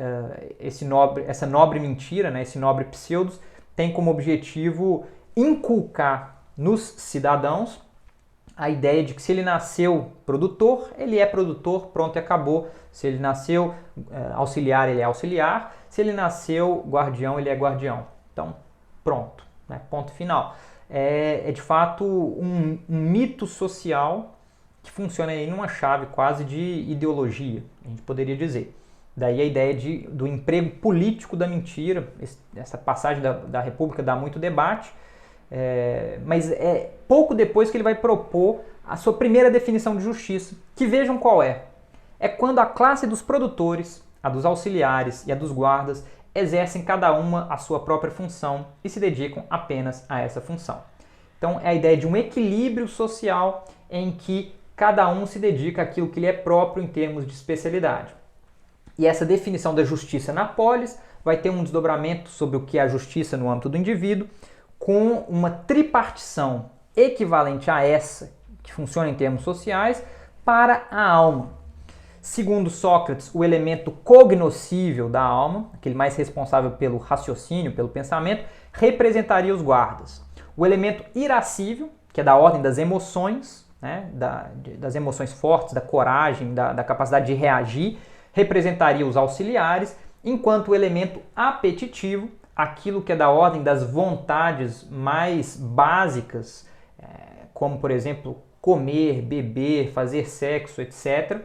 essa nobre mentira, né, esse nobre pseudos, tem como objetivo inculcar nos cidadãos a ideia de que se ele nasceu produtor, ele é produtor, pronto e acabou. Se ele nasceu auxiliar, ele é auxiliar. Se ele nasceu guardião, ele é guardião. Então, pronto, né? Ponto final. É de fato um mito social que funciona aí numa chave quase de ideologia, a gente poderia dizer. Daí a ideia do emprego político da mentira. Essa passagem da República dá muito debate, mas é pouco depois que ele vai propor a sua primeira definição de justiça, que vejam qual é. É quando a classe dos produtores, a dos auxiliares e a dos guardas exercem cada uma a sua própria função e se dedicam apenas a essa função. Então é a ideia de um equilíbrio social em que cada um se dedica àquilo que lhe é próprio em termos de especialidade. E essa definição da justiça na polis vai ter um desdobramento sobre o que é a justiça no âmbito do indivíduo, com uma tripartição equivalente a essa, que funciona em termos sociais, para a alma. Segundo Sócrates, o elemento cognoscível da alma, aquele mais responsável pelo raciocínio, pelo pensamento, representaria os guardas. O elemento irascível, que é da ordem das emoções, né, das emoções fortes, da coragem, da capacidade de reagir, representaria os auxiliares, enquanto o elemento apetitivo, aquilo que é da ordem das vontades mais básicas, como, por exemplo, comer, beber, fazer sexo, etc.,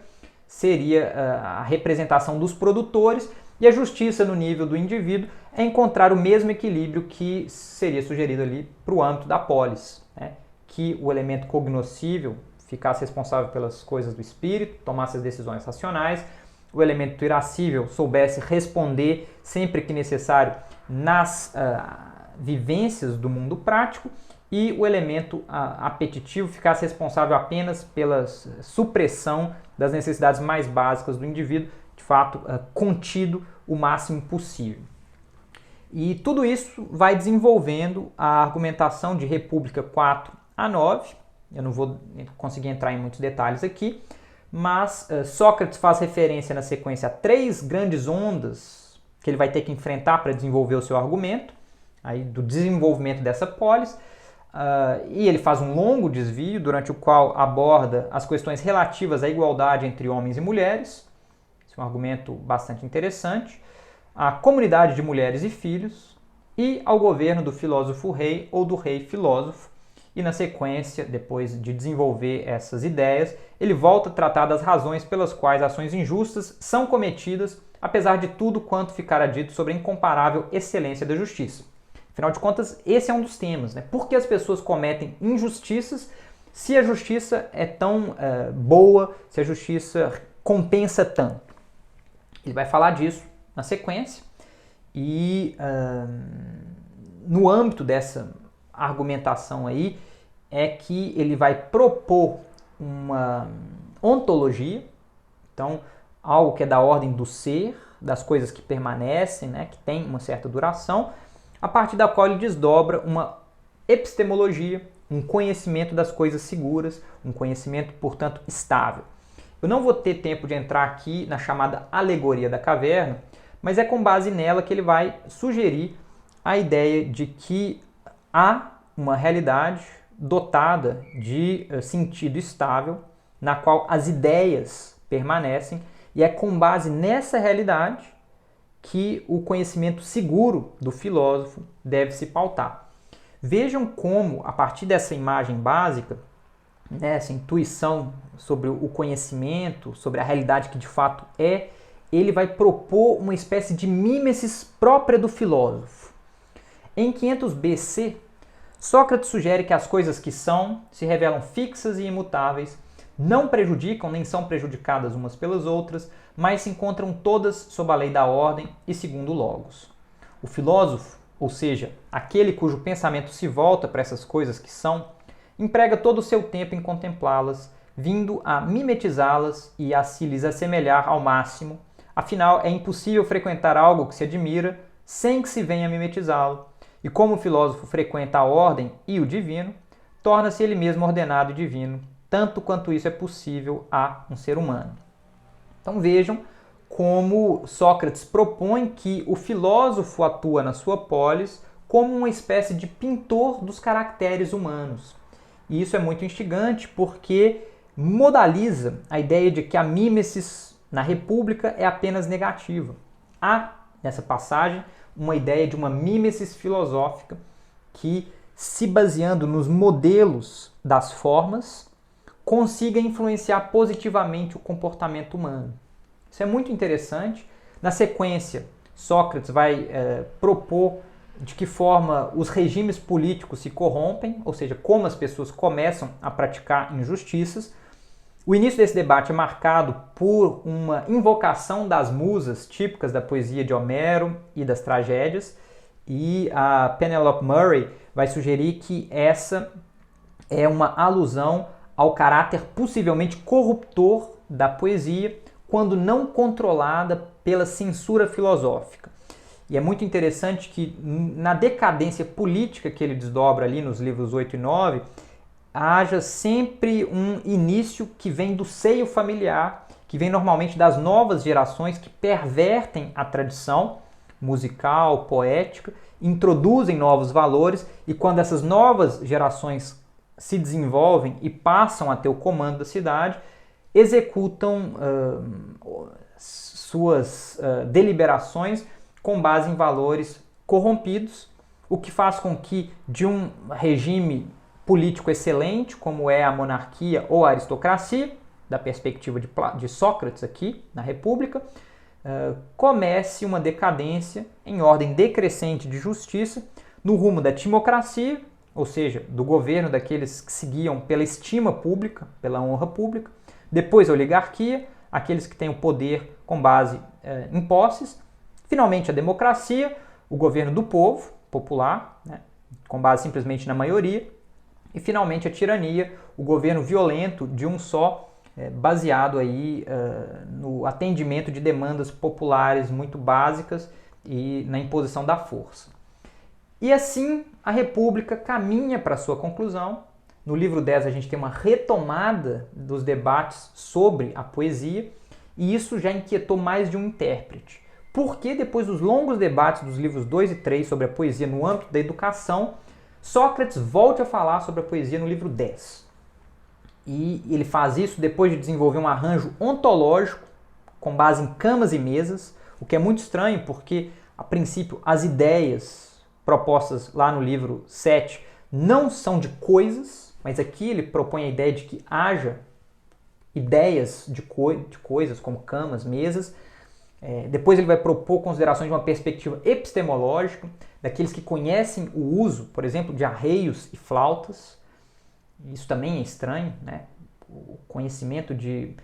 seria a representação dos produtores, e a justiça no nível do indivíduo é encontrar o mesmo equilíbrio que seria sugerido ali para o âmbito da polis, né? Que o elemento cognoscível ficasse responsável pelas coisas do espírito, tomasse as decisões racionais, o elemento irascível soubesse responder sempre que necessário nas vivências do mundo prático, e o elemento apetitivo ficasse responsável apenas pela supressão das necessidades mais básicas do indivíduo, de fato contido o máximo possível. E tudo isso vai desenvolvendo a argumentação de República 4 a 9, eu não vou conseguir entrar em muitos detalhes aqui, mas Sócrates faz referência na sequência a 3 grandes ondas que ele vai ter que enfrentar para desenvolver o seu argumento, aí do desenvolvimento dessa polis, e ele faz um longo desvio durante o qual aborda as questões relativas à igualdade entre homens e mulheres, esse é um argumento bastante interessante, à comunidade de mulheres e filhos e ao governo do filósofo rei ou do rei filósofo. E na sequência, depois de desenvolver essas ideias, ele volta a tratar das razões pelas quais ações injustas são cometidas, apesar de tudo quanto ficara dito sobre a incomparável excelência da justiça. Afinal de contas, esse é um dos temas, né? Por que as pessoas cometem injustiças se a justiça é tão boa, se a justiça compensa tanto? Ele vai falar disso na sequência e no âmbito dessa argumentação aí é que ele vai propor uma ontologia, então algo que é da ordem do ser, das coisas que permanecem, né, que tem uma certa duração, a partir da qual ele desdobra uma epistemologia, um conhecimento das coisas seguras, um conhecimento, portanto, estável. Eu não vou ter tempo de entrar aqui na chamada alegoria da caverna, mas é com base nela que ele vai sugerir a ideia de que há uma realidade dotada de sentido estável, na qual as ideias permanecem, e é com base nessa realidade que o conhecimento seguro do filósofo deve se pautar. Vejam como, a partir dessa imagem básica, né, essa intuição sobre o conhecimento, sobre a realidade que de fato é, ele vai propor uma espécie de mímesis própria do filósofo. Em 500 BC, Sócrates sugere que as coisas que são se revelam fixas e imutáveis, não prejudicam nem são prejudicadas umas pelas outras, mas se encontram todas sob a lei da ordem e segundo o logos. O filósofo, ou seja, aquele cujo pensamento se volta para essas coisas que são, emprega todo o seu tempo em contemplá-las, vindo a mimetizá-las e a se lhes assemelhar ao máximo. Afinal, é impossível frequentar algo que se admira sem que se venha a mimetizá-lo. E como o filósofo frequenta a ordem e o divino, torna-se ele mesmo ordenado e divino, tanto quanto isso é possível a um ser humano. Então vejam como Sócrates propõe que o filósofo atua na sua polis como uma espécie de pintor dos caracteres humanos. E isso é muito instigante porque modaliza a ideia de que a mímesis na República é apenas negativa. Há, nessa passagem, uma ideia de uma mímesis filosófica que, se baseando nos modelos das formas, consiga influenciar positivamente o comportamento humano. Isso é muito interessante. Na sequência, Sócrates vai propor de que forma os regimes políticos se corrompem, ou seja, como as pessoas começam a praticar injustiças. O início desse debate é marcado por uma invocação das musas típicas da poesia de Homero e das tragédias, e a Penelope Murray vai sugerir que essa é uma alusão ao caráter possivelmente corruptor da poesia, quando não controlada pela censura filosófica. E é muito interessante que na decadência política que ele desdobra ali nos livros 8 e 9, haja sempre um início que vem do seio familiar, que vem normalmente das novas gerações que pervertem a tradição musical, poética, introduzem novos valores, e quando essas novas gerações se desenvolvem e passam a ter o comando da cidade, executam suas deliberações com base em valores corrompidos, o que faz com que de um regime político excelente, como é a monarquia ou a aristocracia, da perspectiva de Sócrates aqui na República, comece uma decadência em ordem decrescente de justiça no rumo da timocracia, ou seja, do governo daqueles que seguiam pela estima pública, pela honra pública, depois a oligarquia, aqueles que têm o poder com base em posses, finalmente a democracia, o governo do povo, popular, né, com base simplesmente na maioria, e finalmente a tirania, o governo violento de um só, baseado aí no atendimento de demandas populares muito básicas e na imposição da força. E assim a República caminha para sua conclusão. No livro 10 a gente tem uma retomada dos debates sobre a poesia, e isso já inquietou mais de um intérprete. Por que depois dos longos debates dos livros 2 e 3 sobre a poesia no âmbito da educação, Sócrates volte a falar sobre a poesia no livro 10? E ele faz isso depois de desenvolver um arranjo ontológico com base em camas e mesas, o que é muito estranho porque, a princípio, as ideias propostas lá no livro 7 não são de coisas, mas aqui ele propõe a ideia de que haja ideias de coisas como camas, mesas. Depois ele vai propor considerações de uma perspectiva epistemológica, daqueles que conhecem o uso, por exemplo, de arreios e flautas. Isso também é estranho, né? O conhecimento de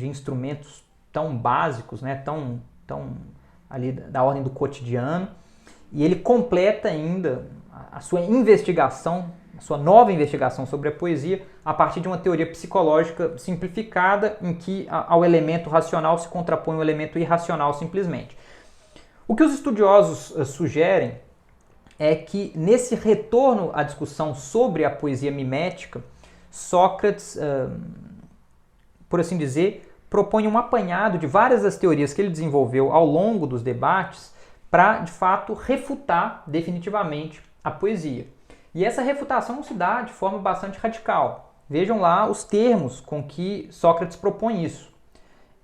instrumentos tão básicos, né? tão ali da ordem do cotidiano. E ele completa ainda a sua investigação, a sua nova investigação sobre a poesia, a partir de uma teoria psicológica simplificada, em que ao elemento racional se contrapõe um elemento irracional simplesmente. O que os estudiosos sugerem é que, nesse retorno à discussão sobre a poesia mimética, Sócrates, por assim dizer, propõe um apanhado de várias das teorias que ele desenvolveu ao longo dos debates para, de fato, refutar definitivamente a poesia. E essa refutação se dá de forma bastante radical. Vejam lá os termos com que Sócrates propõe isso.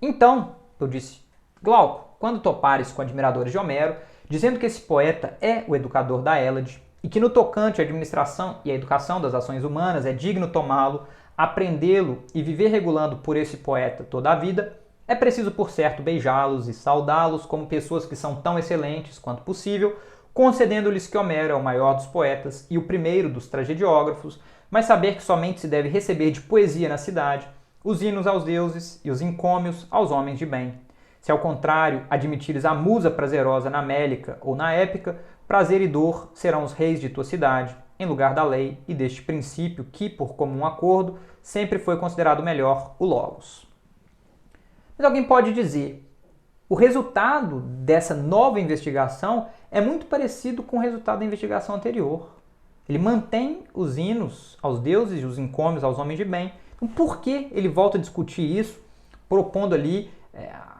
Então, eu disse, Glauco, quando topares com admiradores de Homero, dizendo que esse poeta é o educador da Hélade, e que no tocante à administração e à educação das ações humanas é digno tomá-lo, aprendê-lo e viver regulando por esse poeta toda a vida, é preciso, por certo, beijá-los e saudá-los como pessoas que são tão excelentes quanto possível, concedendo-lhes que Homero é o maior dos poetas e o primeiro dos tragediógrafos, mas saber que somente se deve receber de poesia na cidade os hinos aos deuses e os encômios aos homens de bem. Se ao contrário admitires a musa prazerosa na Mélica ou na Épica, prazer e dor serão os reis de tua cidade, em lugar da lei e deste princípio que, por comum acordo, sempre foi considerado melhor, o logos. Mas alguém pode dizer, o resultado dessa nova investigação é muito parecido com o resultado da investigação anterior. Ele mantém os hinos aos deuses e os encômios aos homens de bem. Então, por que ele volta a discutir isso, propondo ali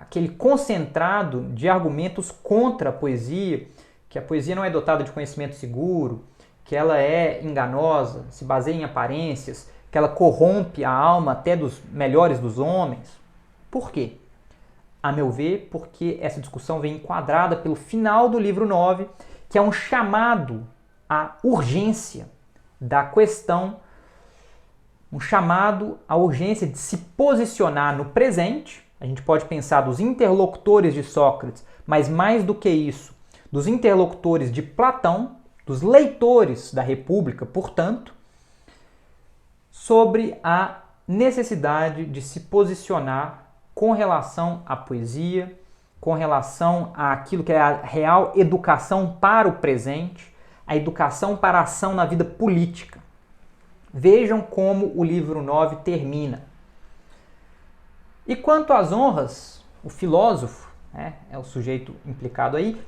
aquele concentrado de argumentos contra a poesia, que a poesia não é dotada de conhecimento seguro, que ela é enganosa, se baseia em aparências, que ela corrompe a alma até dos melhores dos homens? Por quê? A meu ver, porque essa discussão vem enquadrada pelo final do livro 9, que é um chamado à urgência da questão, um chamado à urgência de se posicionar no presente. A gente pode pensar dos interlocutores de Sócrates, mas mais do que isso, dos interlocutores de Platão, dos leitores da República, portanto, sobre a necessidade de se posicionar com relação à poesia, com relação àquilo que é a real educação para o presente, a educação para a ação na vida política. Vejam como o livro 9 termina. E quanto às honras, o filósofo, é o sujeito implicado aí,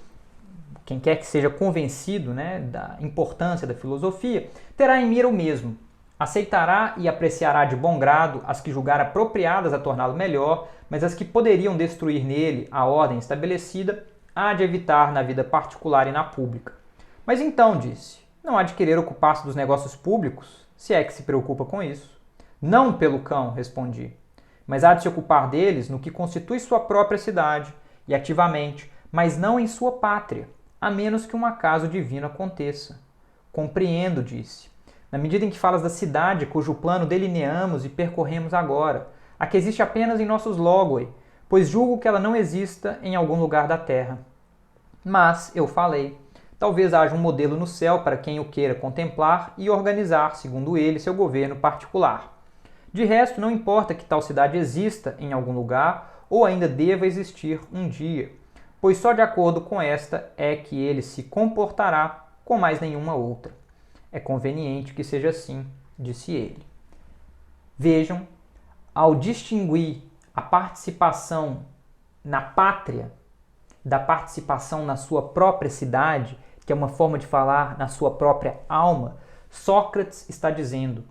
quem quer que seja convencido da importância da filosofia, terá em mira o mesmo. Aceitará e apreciará de bom grado as que julgar apropriadas a torná-lo melhor, mas as que poderiam destruir nele a ordem estabelecida, há de evitar na vida particular e na pública. Mas então, disse, não há de querer ocupar-se dos negócios públicos, se é que se preocupa com isso. Não pelo cão, respondi, mas há de se ocupar deles no que constitui sua própria cidade, e ativamente, mas não em sua pátria, a menos que um acaso divino aconteça. Compreendo, disse, na medida em que falas da cidade cujo plano delineamos e percorremos agora, a que existe apenas em nossos logoi, pois julgo que ela não exista em algum lugar da terra. Mas, eu falei, talvez haja um modelo no céu para quem o queira contemplar e organizar, segundo ele, seu governo particular. De resto, não importa que tal cidade exista em algum lugar ou ainda deva existir um dia, pois só de acordo com esta é que ele se comportará com mais nenhuma outra. É conveniente que seja assim, disse ele. Vejam, ao distinguir a participação na pátria da participação na sua própria cidade, que é uma forma de falar na sua própria alma, Sócrates está dizendo: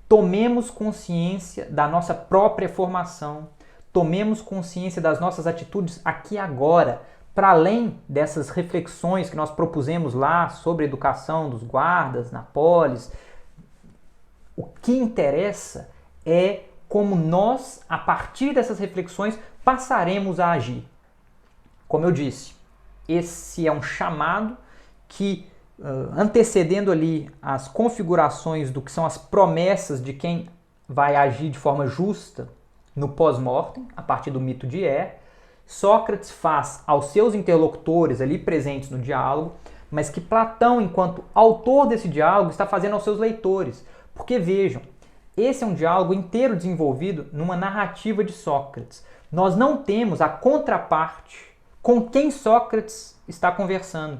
tomemos consciência da nossa própria formação, tomemos consciência das nossas atitudes aqui e agora, para além dessas reflexões que nós propusemos lá sobre a educação dos guardas, na polis. O que interessa é como nós, a partir dessas reflexões, passaremos a agir. Como eu disse, esse é um chamado que, antecedendo ali as configurações do que são as promessas de quem vai agir de forma justa no pós-mortem, a partir do mito de Sócrates faz aos seus interlocutores ali presentes no diálogo, mas que Platão, enquanto autor desse diálogo, está fazendo aos seus leitores. Porque vejam, esse é um diálogo inteiro desenvolvido numa narrativa de Sócrates. Nós não temos a contraparte com quem Sócrates está conversando.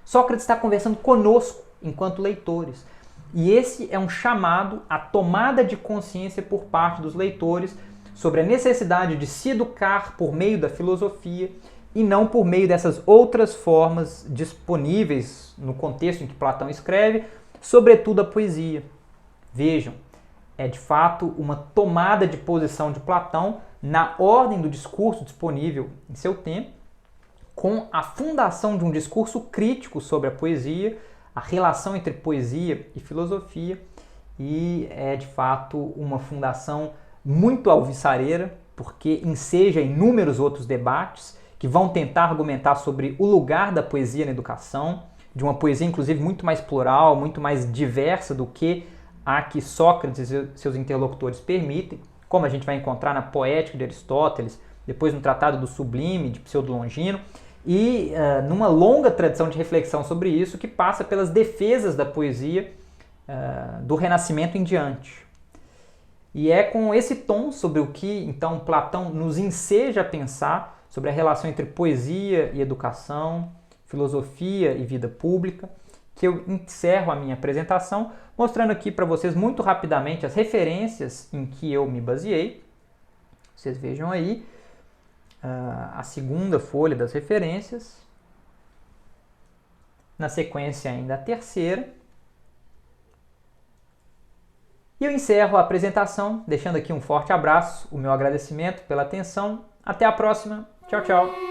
Sócrates está conversando conosco, enquanto leitores. E esse é um chamado à tomada de consciência por parte dos leitores sobre a necessidade de se educar por meio da filosofia e não por meio dessas outras formas disponíveis no contexto em que Platão escreve, sobretudo a poesia. Vejam, é de fato uma tomada de posição de Platão na ordem do discurso disponível em seu tempo, com a fundação de um discurso crítico sobre a poesia, a relação entre poesia e filosofia, e é de fato uma fundação muito alvissareira, porque enseja inúmeros outros debates que vão tentar argumentar sobre o lugar da poesia na educação, de uma poesia inclusive muito mais plural, muito mais diversa do que a que Sócrates e seus interlocutores permitem, como a gente vai encontrar na Poética de Aristóteles, depois no Tratado do Sublime de Pseudo-Longino, e numa longa tradição de reflexão sobre isso que passa pelas defesas da poesia do Renascimento em diante. E é com esse tom sobre o que, então, Platão nos enseja a pensar sobre a relação entre poesia e educação, filosofia e vida pública, que eu encerro a minha apresentação, mostrando aqui para vocês muito rapidamente as referências em que eu me baseei. Vocês vejam aí a segunda folha das referências, na sequência ainda a terceira. E eu encerro a apresentação, deixando aqui um forte abraço, o meu agradecimento pela atenção. Até a próxima. Tchau, tchau.